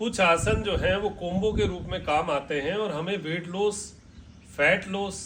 कुछ आसन जो है वो कोम्बो के रूप में काम आते हैं और हमें वेट लॉस, फैट लॉस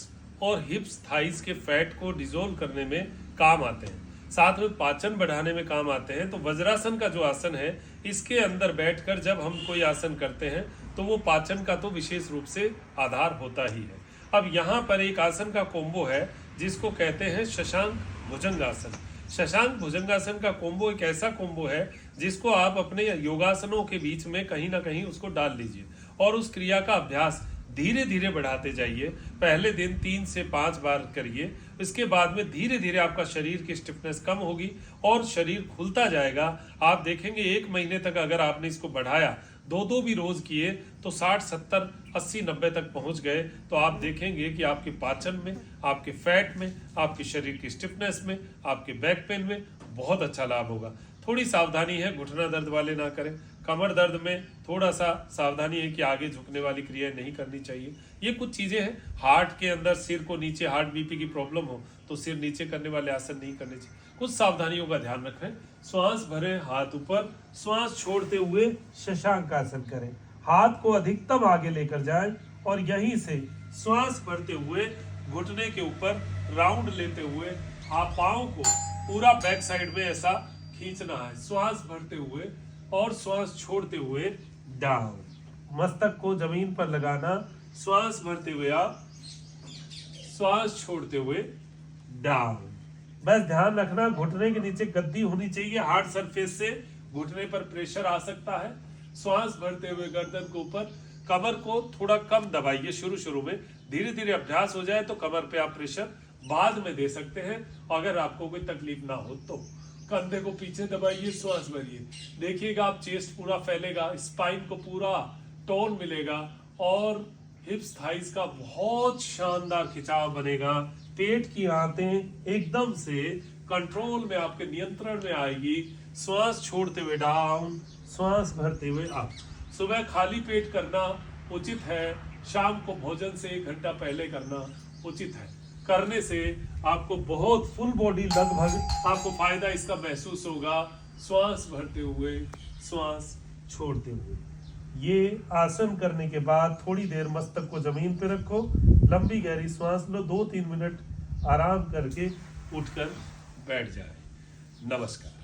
और हिप्स थाइस के फैट को डिजोल्व करने में काम आते हैं, साथ में पाचन बढ़ाने में काम आते हैं। तो वज्रासन का जो आसन है, इसके अंदर बैठकर जब हम कोई आसन करते हैं तो वो पाचन का तो विशेष रूप से आधार होता ही है। अब यहाँ पर एक आसन का कोम्बो है जिसको कहते हैं शशांक भुजंगासन। शशांक भुजंगासन का कोम्बो एक ऐसा कोम्बो है जिसको आप अपने योगासनों के बीच में कहीं ना कहीं उसको डाल लीजिए और उस क्रिया का अभ्यास धीरे धीरे बढ़ाते जाइए। पहले दिन 3 से 5 बार करिए, इसके बाद में धीरे धीरे आपका शरीर की स्टिफनेस कम होगी और शरीर खुलता जाएगा। आप देखेंगे 1 महीने तक अगर आपने इसको बढ़ाया, 2 भी रोज किए तो 60, 70, 80, 90 तक पहुंच गए तो आप देखेंगे कि आपके पाचन में, आपके फैट में, आपके शरीर की स्टिफनेस में, आपके बैक पेन में बहुत अच्छा लाभ होगा। थोड़ी सावधानी है, घुटना दर्द वाले ना करें। कमर दर्द में थोड़ा सा सावधानी है कि आगे झुकने वाली क्रिया नहीं करनी चाहिए। ये कुछ चीजें हैं। हार्ट के अंदर सिर को नीचे, हार्ट बीपी की प्रॉब्लम हो तो सिर नीचे करने वाले आसन नहीं करने चाहिए। कुछ सावधानियों का ध्यान रखें। श्वास भरें, हाथ ऊपर, श्वास छोड़ते हुए शशांक आसन करें। हाथ को अधिकतम आगे लेकर जाएं और यहीं से श्वास भरते हुए घुटने के ऊपर राउंड लेते हुए आप पाँव को पूरा बैक साइड में ऐसा खींचना है। श्वास भरते हुए और श्वास छोड़ते हुए डाउन। मस्तक को जमीन पर लगाना। श्वास भरते हुए आप, श्वास छोड़ते हुए डाउन। बस ध्यान रखना घुटने के नीचे गद्दी होनी चाहिए। हार्ड सरफेस से घुटने पर प्रेशर आ सकता है। श्वास भरते हुए गर्दन के ऊपर, कमर को थोड़ा कम दबाइए शुरू में। धीरे धीरे अभ्यास हो जाए तो कमर पे आप प्रेशर बाद में दे सकते हैं। अगर आपको कोई तकलीफ ना हो तो कंधे को पीछे दबाइए, श्वास भरिए। देखिएगा आप चेस्ट पूरा फैलेगा, स्पाइन को पूरा टोन मिलेगा और हिप्स थाइस का बहुत शानदार खिंचाव बनेगा। पेट की आंतें एकदम से कंट्रोल में, आपके नियंत्रण में आएगी। श्वास छोड़ते हुए डाउन, श्वास भरते हुए अप। सुबह खाली पेट करना उचित है, शाम को भोजन से 1 घंटा पहले करना उचित है। करने से आपको बहुत फुल बॉडी लगभग आपको फायदा इसका महसूस होगा। श्वास भरते हुए, श्वास छोड़ते हुए। ये आसन करने के बाद थोड़ी देर मस्तक को जमीन पे रखो, लंबी गहरी सांस लो, 2-3 मिनट आराम करके उठकर बैठ जाए। नमस्कार।